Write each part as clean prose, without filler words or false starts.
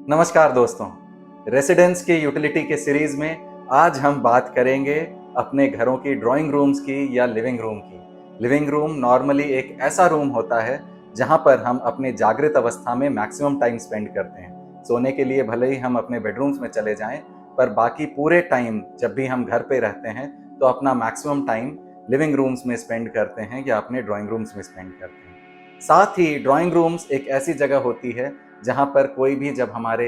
नमस्कार दोस्तों, रेसिडेंस की यूटिलिटी के सीरीज में आज हम बात करेंगे अपने घरों की ड्राइंग रूम्स की या लिविंग रूम की। लिविंग रूम नॉर्मली एक ऐसा रूम होता है जहां पर हम अपने जागृत अवस्था में मैक्सिमम टाइम स्पेंड करते हैं। सोने के लिए भले ही हम अपने बेडरूम्स में चले जाएं, पर बाकी पूरे टाइम जब भी हम घर पे रहते हैं तो अपना मैक्सिमम टाइम लिविंग रूम्स में स्पेंड करते हैं या अपने ड्राइंग रूम्स में स्पेंड करते हैं। साथ ही ड्राइंग रूम्स एक ऐसी जगह होती है जहाँ पर कोई भी जब हमारे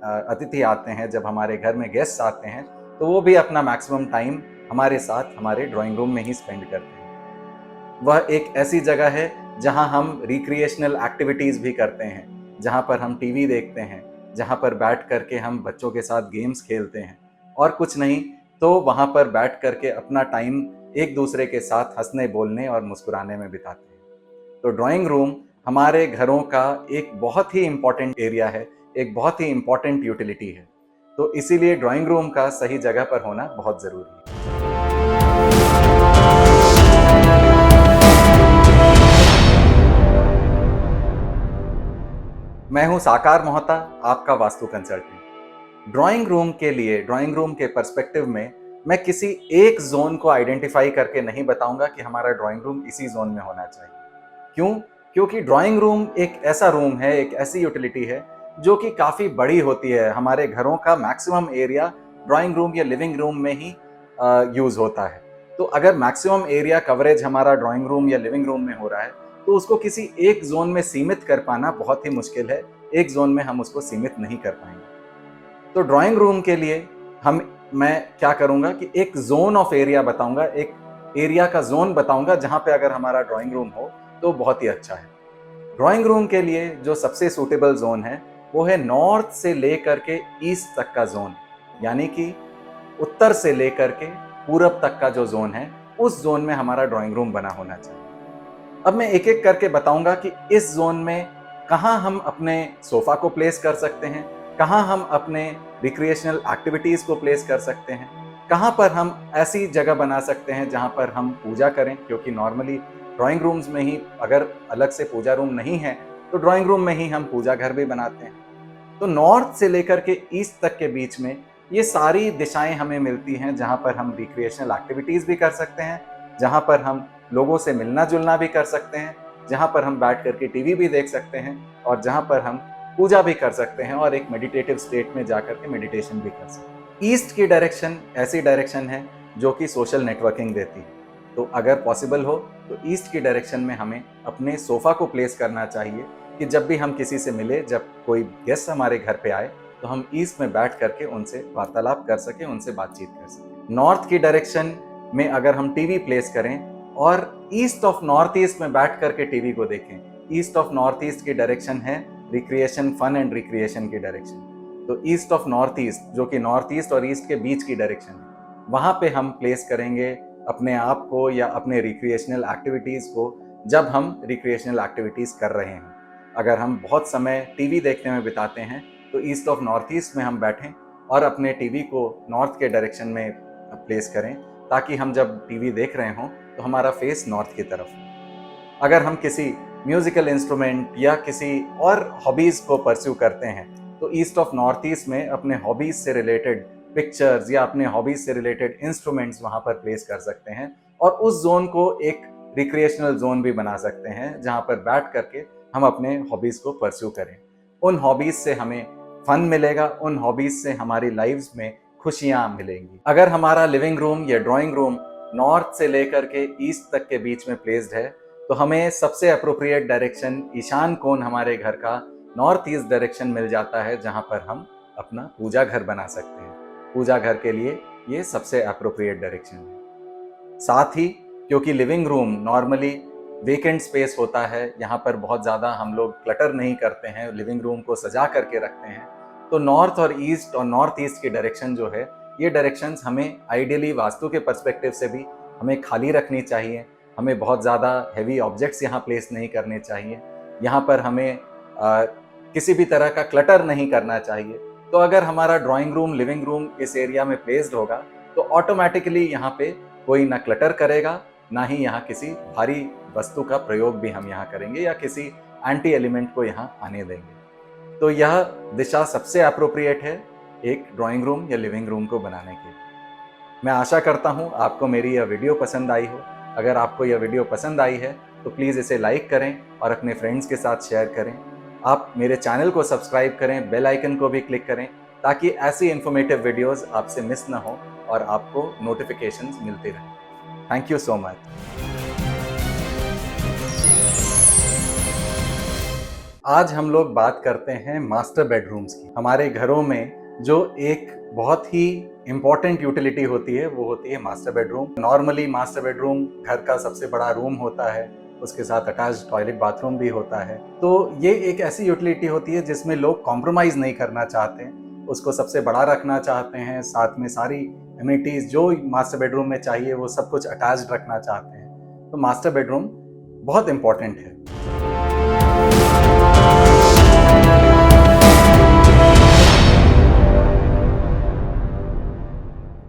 अतिथि आते हैं, जब हमारे घर में गेस्ट आते हैं, तो वो भी अपना मैक्सिमम टाइम हमारे साथ हमारे ड्राइंग रूम में ही स्पेंड करते हैं। वह एक ऐसी जगह है जहाँ हम रिक्रिएशनल एक्टिविटीज़ भी करते हैं, जहाँ पर हम टीवी देखते हैं, जहाँ पर बैठ कर के हम बच्चों के साथ गेम्स खेलते हैं और कुछ नहीं तो वहाँ पर बैठ कर के अपना टाइम एक दूसरे के साथ हंसने बोलने और मुस्कुराने में बिताते हैं। तो ड्राइंग रूम हमारे घरों का एक बहुत ही इम्पॉर्टेंट एरिया है, एक बहुत ही इम्पॉर्टेंट यूटिलिटी है। तो इसीलिए ड्राइंग रूम का सही जगह पर होना बहुत ज़रूरी है। मैं हूं साकार मोहता, आपका वास्तु कंसल्टेंट। ड्राइंग रूम के लिए, ड्राइंग रूम के पर्सपेक्टिव में मैं किसी एक जोन को आइडेंटिफाई करके नहीं बताऊंगा कि हमारा ड्राइंग रूम इसी जोन में होना चाहिए। क्यों? क्योंकि ड्राइंग रूम एक ऐसा रूम है, एक ऐसी यूटिलिटी है जो कि काफ़ी बड़ी होती है। हमारे घरों का मैक्सिमम एरिया ड्राइंग रूम या लिविंग रूम में ही यूज़ होता है। तो अगर मैक्सिमम एरिया कवरेज हमारा ड्राइंग रूम या लिविंग रूम में हो रहा है, तो उसको किसी एक जोन में सीमित कर पाना बहुत ही मुश्किल है। एक जोन में हम उसको सीमित नहीं कर पाएंगे। तो ड्राइंग रूम के लिए हम मैं क्या करूंगा कि एक जोन ऑफ एरिया बताऊंगा, एक एरिया का जोन बताऊंगा जहां पे अगर हमारा ड्राइंग रूम हो तो बहुत ही अच्छा है। ड्राइंग रूम के लिए जो सबसे सूटेबल जोन है वो है नॉर्थ से लेकर के ईस्ट तक का जोन, यानी कि उत्तर से लेकर के पूरब तक का जो जोन है, उस जोन में हमारा ड्राइंग रूम बना होना चाहिए। अब मैं एक एक करके बताऊंगा कि इस जोन में कहाँ हम अपने सोफा को प्लेस कर सकते हैं, कहाँ हम अपने रिक्रिएशनल एक्टिविटीज को प्लेस कर सकते हैं, कहाँ पर हम ऐसी जगह बना सकते हैं जहाँ पर हम पूजा करें, क्योंकि नॉर्मली ड्राइंग रूम्स में ही अगर अलग से पूजा रूम नहीं है तो ड्राइंग रूम में ही हम पूजा घर भी बनाते हैं। तो नॉर्थ से लेकर के ईस्ट तक के बीच में ये सारी दिशाएं हमें मिलती हैं जहां पर हम रिक्रिएशनल एक्टिविटीज भी कर सकते हैं, जहां पर हम लोगों से मिलना जुलना भी कर सकते हैं, जहां पर हम बैठ करके टीवी भी देख सकते हैं और जहां पर हम पूजा भी कर सकते हैं और एक मेडिटेटिव स्टेट में जाकर के मेडिटेशन भी कर सकते हैं। ईस्ट की डायरेक्शन ऐसी डायरेक्शन है जो कि सोशल नेटवर्किंग देती है। तो अगर पॉसिबल हो तो ईस्ट की डायरेक्शन में हमें अपने सोफा को प्लेस करना चाहिए कि जब भी हम किसी से मिले, जब कोई गेस्ट हमारे घर पे आए, तो हम ईस्ट में बैठ करके उनसे वार्तालाप कर सकें, उनसे बातचीत कर सकें। नॉर्थ की डायरेक्शन में अगर हम टीवी प्लेस करें और ईस्ट ऑफ नॉर्थ ईस्ट में बैठ करके टीवी को देखें। ईस्ट ऑफ नॉर्थ ईस्ट की डायरेक्शन है रिक्रिएशन, फन एंड रिक्रिएशन की डायरेक्शन। तो ईस्ट ऑफ नॉर्थ ईस्ट, जो कि नॉर्थ ईस्ट और ईस्ट के बीच की डायरेक्शन है, वहां पे हम प्लेस करेंगे अपने आप को या अपने रिक्रिएशनल एक्टिविटीज को, जब हम रिक्रिएशनल एक्टिविटीज कर रहे हैं। अगर हम बहुत समय टीवी देखने में बिताते हैं तो ईस्ट ऑफ नॉर्थ ईस्ट में हम बैठें और अपने टीवी को नॉर्थ के डायरेक्शन में प्लेस करें, ताकि हम जब टीवी देख रहे हों तो हमारा फेस नॉर्थ की तरफ हो। अगर हम किसी म्यूजिकल इंस्ट्रूमेंट या किसी और हॉबीज़ को परस्यू करते हैं तो ईस्ट ऑफ नॉर्थ ईस्ट में अपने हॉबीज़ से रिलेटेड पिक्चर्स या अपने हॉबीज़ से रिलेटेड इंस्ट्रूमेंट्स वहाँ पर प्लेस कर सकते हैं और उस जोन को एक रिक्रिएशनल जोन भी बना सकते हैं जहाँ पर बैठ करके हम अपने हॉबीज़ को परस्यू करें। उन हॉबीज़ से हमें फन मिलेगा, उन हॉबीज़ से हमारी लाइफ्स में खुशियाँ मिलेंगी। अगर हमारा लिविंग रूम या ड्राइंग रूम नॉर्थ से लेकर के ईस्ट तक के बीच में प्लेस्ड है तो हमें सबसे अप्रोप्रिएट डायरेक्शन ईशान कोण हमारे घर का नॉर्थ ईस्ट डायरेक्शन मिल जाता है, जहाँ पर हम अपना पूजा घर बना सकते हैं। पूजा घर के लिए ये सबसे अप्रोप्रिएट डायरेक्शन है। साथ ही क्योंकि living room normally vacant space होता है, यहाँ पर बहुत ज़्यादा हम लोग क्लटर नहीं करते हैं, लिविंग रूम को सजा करके रखते हैं, तो नॉर्थ और ईस्ट और नॉर्थ ईस्ट की डायरेक्शन जो है, ये डायरेक्शंस हमें आइडियली वास्तु के पर्सपेक्टिव से भी हमें खाली रखनी चाहिए। हमें बहुत ज़्यादा हैवी ऑब्जेक्ट्स यहाँ प्लेस नहीं करने चाहिए। यहाँ पर हमें किसी भी तरह का क्लटर नहीं करना चाहिए। तो अगर हमारा ड्राइंग रूम, लिविंग रूम इस एरिया में प्लेस्ड होगा तो ऑटोमेटिकली यहाँ पे कोई ना क्लटर करेगा, ना ही यहाँ किसी भारी वस्तु का प्रयोग भी हम यहाँ करेंगे या किसी एंटी एलिमेंट को यहाँ आने देंगे। तो यह दिशा सबसे अप्रोप्रिएट है एक ड्राइंग रूम या लिविंग रूम को बनाने के लिए। मैं आशा करता हूँ आपको मेरी यह वीडियो पसंद आई हो। अगर आपको यह वीडियो पसंद आई है तो प्लीज़ इसे लाइक करें और अपने फ्रेंड्स के साथ शेयर करें। आप मेरे चैनल को सब्सक्राइब करें, बेल आइकन को भी क्लिक करें ताकि ऐसी इन्फॉर्मेटिव वीडियोस आपसे मिस ना हो और आपको नोटिफिकेशंस मिलते रहें। Thank you so much. आज हम लोग बात करते हैं मास्टर बेडरूम्स की। हमारे घरों में जो एक बहुत ही इम्पॉर्टेंट यूटिलिटी होती है वो होती है master bedroom. Normally master bedroom घर का सबसे बड़ा रूम होता है, उसके साथ अटैच टॉयलेट बाथरूम भी होता है। तो ये एक ऐसी यूटिलिटी होती है जिसमें लोग कॉम्प्रोमाइज़ नहीं करना चाहते हैं, उसको सबसे बड़ा रखना चाहते हैं, साथ में सारी एमिनिटीज़ जो मास्टर बेडरूम में चाहिए वो सब कुछ अटैच्ड रखना चाहते हैं। तो मास्टर बेडरूम बहुत इम्पॉर्टेंट है।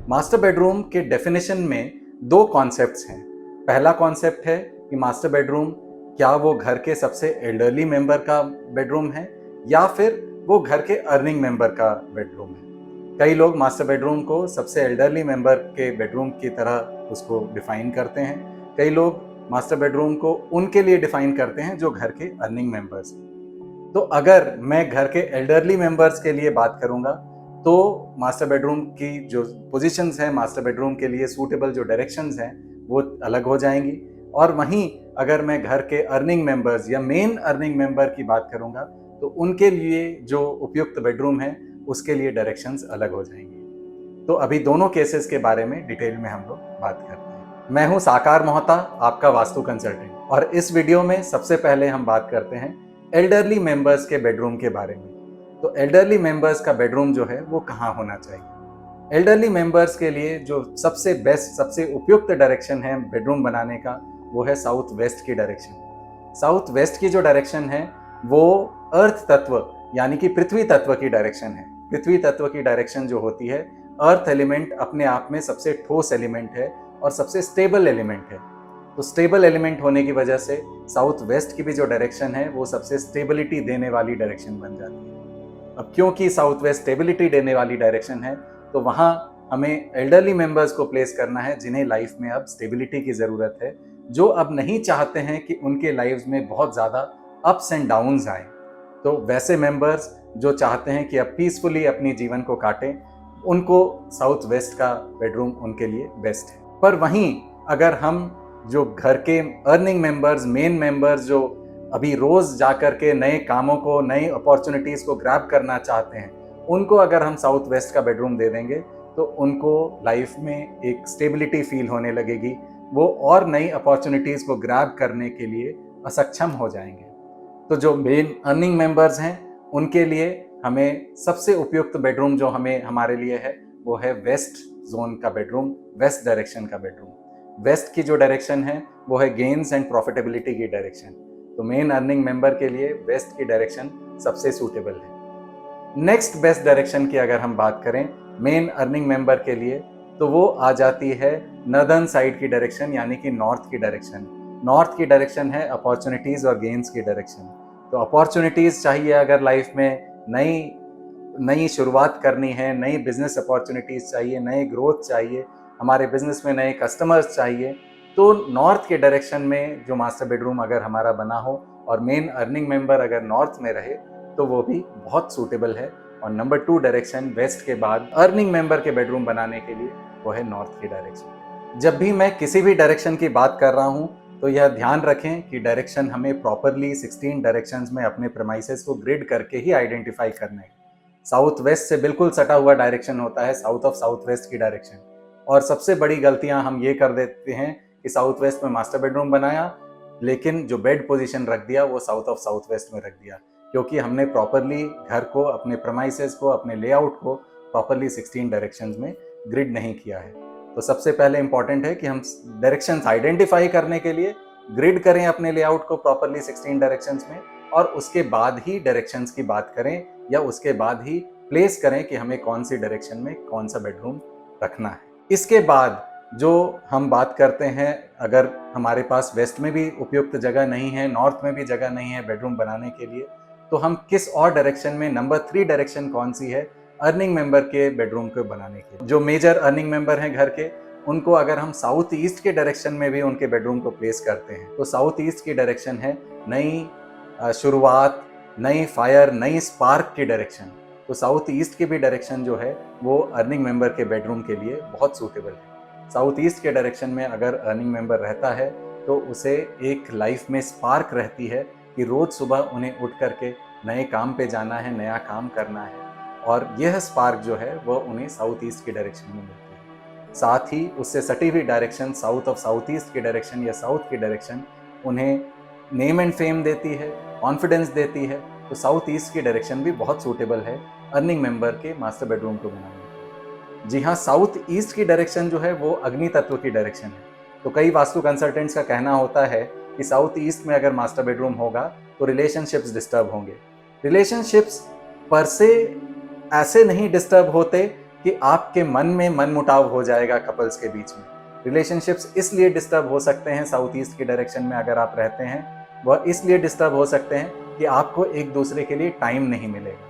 मास्टर बेडरूम के डेफिनेशन में दो कॉन्सेप्ट्स हैं। पहला कॉन्सेप्ट है कि मास्टर बेडरूम क्या वो घर के सबसे एल्डरली मेंबर का बेडरूम है या फिर वो घर के अर्निंग मेंबर का बेडरूम है। कई लोग मास्टर बेडरूम को सबसे एल्डरली मेंबर के बेडरूम की तरह उसको डिफाइन करते हैं। कई लोग मास्टर बेडरूम को उनके लिए डिफाइन करते हैं जो घर के अर्निंग मेंबर्स हैं। तो अगर मैं घर के एल्डरली मेंबर्स के लिए बात करूंगा तो मास्टर बेडरूम की जो पोजीशंस हैं, मास्टर बेडरूम के लिए सूटेबल जो डायरेक्शंस हैं वो अलग हो जाएंगी। और वहीं अगर मैं घर के अर्निंग मेंबर्स या मेन अर्निंग मेंबर की बात करूंगा तो उनके लिए जो उपयुक्त बेडरूम है उसके लिए डायरेक्शंस अलग हो जाएंगी। तो अभी दोनों केसेस के बारे में डिटेल में हम लोग बात करते हैं। मैं हूं साकार मोहता, आपका वास्तु कंसल्टेंट, और इस वीडियो में सबसे पहले हम बात करते हैं एल्डरली मेंबर्स के बेडरूम के बारे में। तो एल्डरली मेंबर्स का बेडरूम जो है वो कहाँ होना चाहिए। एल्डरली मेंबर्स के लिए जो सबसे बेस्ट, सबसे उपयुक्त डायरेक्शन है बेडरूम बनाने का वो है साउथ वेस्ट की डायरेक्शन। साउथ वेस्ट की जो डायरेक्शन है वो अर्थ तत्व यानी कि पृथ्वी तत्व की डायरेक्शन है। पृथ्वी तत्व की डायरेक्शन जो होती है, अर्थ एलिमेंट अपने आप में सबसे ठोस एलिमेंट है और सबसे स्टेबल एलिमेंट है। तो स्टेबल एलिमेंट होने की वजह से साउथ वेस्ट की भी जो डायरेक्शन है वो सबसे स्टेबिलिटी देने वाली डायरेक्शन बन जाती है। अब क्योंकि साउथ वेस्ट स्टेबिलिटी देने वाली डायरेक्शन है तो वहाँ हमें एल्डरली मेंबर्स को प्लेस करना है जिन्हें लाइफ में अब स्टेबिलिटी की ज़रूरत है, जो अब नहीं चाहते हैं कि उनके लाइफ में बहुत ज़्यादा अप्स एंड डाउन्स आए। तो वैसे मेंबर्स जो चाहते हैं कि अब पीसफुली अपनी जीवन को काटें, उनको साउथ वेस्ट का बेडरूम उनके लिए बेस्ट है। पर वहीं अगर हम जो घर के अर्निंग मेंबर्स, मेन मेंबर्स जो अभी रोज जाकर के नए कामों को, नई अपॉर्चुनिटीज को ग्रैब करना चाहते हैं, उनको अगर हम साउथ वेस्ट का बेडरूम दे देंगे तो उनको लाइफ में एक स्टेबिलिटी फील होने लगेगी। वो और नई अपॉर्चुनिटीज को ग्रैब करने के लिए असक्षम हो जाएंगे। तो जो मेन अर्निंग मेंबर्स हैं उनके लिए हमें सबसे उपयुक्त बेडरूम जो हमें हमारे लिए है वो है वेस्ट जोन का बेडरूम, वेस्ट डायरेक्शन का बेडरूम। वेस्ट की जो डायरेक्शन है वो है गेन्स एंड प्रॉफिटेबिलिटी की डायरेक्शन। तो मेन अर्निंग मेंबर के लिए वेस्ट की डायरेक्शन सबसे सूटेबल है। नेक्स्ट बेस्ट डायरेक्शन की अगर हम बात करें मेन अर्निंग मेंबर के लिए तो वो आ जाती है नॉर्दर्न साइड की डायरेक्शन यानी कि नॉर्थ की डायरेक्शन। नॉर्थ की डायरेक्शन है अपॉर्चुनिटीज और गेन्स की डायरेक्शन। तो अपॉर्चुनिटीज चाहिए अगर लाइफ में नई शुरुआत करनी है, नई बिजनेस अपॉर्चुनिटीज चाहिए, नए ग्रोथ चाहिए, हमारे बिजनेस में नए कस्टमर्स चाहिए, तो नॉर्थ के डायरेक्शन में जो मास्टर बेडरूम अगर हमारा बना हो और मेन अर्निंग मेंबर अगर नॉर्थ में रहे तो वो भी बहुत सूटेबल है। और नंबर 2 डायरेक्शन वेस्ट के बाद अर्निंग मेंबर के बेडरूम बनाने के लिए वो है नॉर्थ की डायरेक्शन। जब भी मैं किसी भी डायरेक्शन की बात कर रहा हूँ तो यह ध्यान रखें कि डायरेक्शन हमें प्रॉपरली 16 डायरेक्शंस में अपने प्रेमाइसेस को ग्रिड करके ही आइडेंटिफाई करना है। साउथ वेस्ट से बिल्कुल सटा हुआ डायरेक्शन होता है साउथ ऑफ साउथ वेस्ट की डायरेक्शन। और सबसे बड़ी गलतियां हम ये कर देते हैं कि साउथ वेस्ट में मास्टर बेडरूम बनाया लेकिन जो बेड पोजीशन रख दिया वो साउथ ऑफ साउथ वेस्ट में रख दिया, क्योंकि हमने प्रॉपरली घर को, अपने प्रेमाइसेस को, अपने लेआउट को प्रॉपरली 16 डायरेक्शंस में ग्रिड नहीं किया है। तो सबसे पहले इंपॉर्टेंट है कि हम डायरेक्शंस आइडेंटिफाई करने के लिए ग्रिड करें अपने लेआउट को प्रॉपरली 16 डायरेक्शंस में, और उसके बाद ही डायरेक्शंस की बात करें या उसके बाद ही प्लेस करें कि हमें कौन सी डायरेक्शन में कौन सा बेडरूम रखना है। इसके बाद जो हम बात करते हैं, अगर हमारे पास वेस्ट में भी उपयुक्त जगह नहीं है, नॉर्थ में भी जगह नहीं है बेडरूम बनाने के लिए, तो हम किस और डायरेक्शन में, नंबर 3 डायरेक्शन कौन सी है अर्निंग मेंबर के बेडरूम को बनाने की। जो मेजर अर्निंग मेंबर हैं घर के, उनको अगर हम साउथ ईस्ट के डायरेक्शन में भी उनके बेडरूम को प्लेस करते हैं, तो साउथ ईस्ट की डायरेक्शन है नई शुरुआत, नई फायर, नई स्पार्क की डायरेक्शन। तो साउथ ईस्ट की भी डायरेक्शन जो है वो अर्निंग मेंबर के बेडरूम के लिए बहुत सूटेबल है। साउथ ईस्ट के डायरेक्शन में अगर अर्निंग मेंबर रहता है तो उसे एक लाइफ में स्पार्क रहती है कि रोज सुबह उन्हें उठ करके नए काम पे जाना है, नया काम करना है, और यह स्पार्क जो है वो उन्हें साउथ ईस्ट की डायरेक्शन में मिलती है। साथ ही उससे सटी हुई direction south of south east की डायरेक्शन या साउथ की डायरेक्शन उन्हें नेम एंड फेम देती है, कॉन्फिडेंस देती है। तो साउथ ईस्ट की डायरेक्शन भी बहुत सूटेबल है अर्निंग मेंबर के मास्टर बेडरूम को बनाने के। जी हाँ, साउथ ईस्ट की डायरेक्शन जो है वो अग्नि तत्व की डायरेक्शन है। तो कई वास्तु कंसल्टेंट्स का कहना होता है कि साउथ ईस्ट में अगर मास्टर बेडरूम होगा तो रिलेशनशिप्स डिस्टर्ब होंगे। रिलेशनशिप्स पर से ऐसे नहीं डिस्टर्ब होते कि आपके मन में मनमुटाव हो जाएगा कपल्स के बीच में। रिलेशनशिप्स इसलिए डिस्टर्ब हो सकते हैं साउथ ईस्ट के डायरेक्शन में अगर आप रहते हैं, वह इसलिए डिस्टर्ब हो सकते हैं कि आपको एक दूसरे के लिए टाइम नहीं मिलेगा।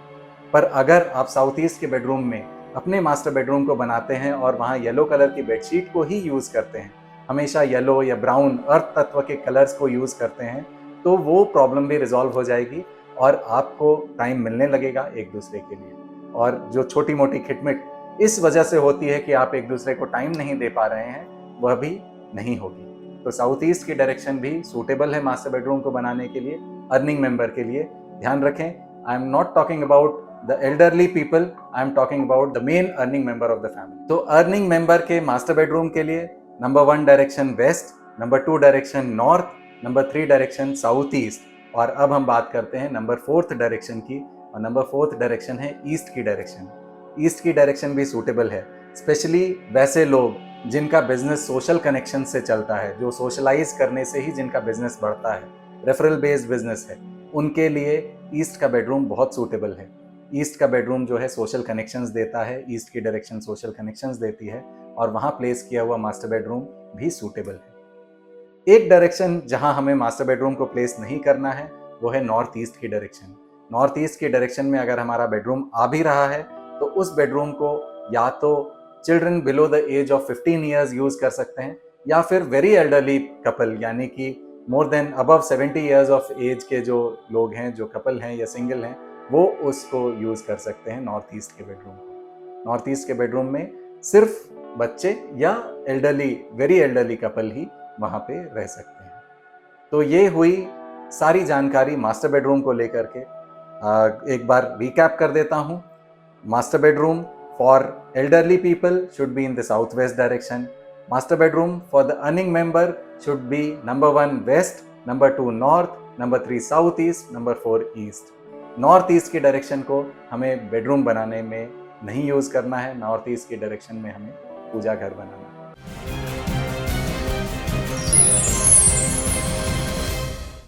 पर अगर आप साउथ ईस्ट के बेडरूम में अपने मास्टर बेडरूम को बनाते हैं और वहाँ येलो कलर की बेडशीट को ही यूज़ करते हैं, हमेशा येलो या ब्राउन अर्थ तत्व के कलर्स को यूज़ करते हैं, तो वो प्रॉब्लम भी रिजॉल्व हो जाएगी और आपको टाइम मिलने लगेगा एक दूसरे के लिए। और जो छोटी मोटी खिटमिट इस वजह से होती है कि आप एक दूसरे को टाइम नहीं दे पा रहे हैं, वह भी नहीं होगी। तो साउथ ईस्ट की डायरेक्शन भी सूटेबल है मास्टर बेडरूम को बनाने के लिए, अर्निंग मेंबर के लिए। ध्यान रखें, I am not talking about the elderly people, I am talking about the main earning member of the family. तो अर्निंग मेंबर के मास्टर बेडरूम के लिए number 1 direction waste, number 2 direction north, number 3 direction south east. और अब हम बात करते हैं नंबर 4th डायरेक्शन की, और नंबर 4th डायरेक्शन है ईस्ट की डायरेक्शन। ईस्ट की डायरेक्शन भी सूटेबल है, स्पेशली वैसे लोग जिनका बिजनेस सोशल कनेक्शन से चलता है, जो सोशलाइज करने से ही जिनका बिजनेस बढ़ता है, रेफरल बेस्ड बिजनेस है, उनके लिए ईस्ट का बेडरूम बहुत सूटेबल है। ईस्ट का बेडरूम जो है सोशल कनेक्शंस देता है, ईस्ट की डायरेक्शन सोशल कनेक्शंस देती है, और वहाँ प्लेस किया हुआ मास्टर बेडरूम भी सूटेबल है। एक डायरेक्शन जहाँ हमें मास्टर बेडरूम को प्लेस नहीं करना है वो है नॉर्थ ईस्ट की डायरेक्शन। नॉर्थ ईस्ट की डायरेक्शन में अगर हमारा बेडरूम आ भी रहा है तो उस बेडरूम को या तो children below the age of 15 years use कर सकते हैं, या फिर वेरी एल्डरली कपल, यानी कि more than above 70 years of age के जो लोग हैं, जो कपल हैं या सिंगल हैं, वो उसको यूज कर सकते हैं नॉर्थ ईस्ट के बेडरूम को। नॉर्थ ईस्ट के बेडरूम में सिर्फ बच्चे या एल्डरली, वेरी एल्डरली कपल ही वहाँ पे रह सकते हैं। तो ये हुई सारी जानकारी मास्टर बेडरूम को लेकर के। एक बार रिकैप कर देता हूँ। Master bedroom for elderly people should be in the south west direction. Master bedroom for the earning member should be number 1 west, number 2 north, number 3 south east, number 4 east. North east की direction को हमें bedroom बनाने में नहीं use करना है, north east की direction में हमें पूजा घर बनाना है।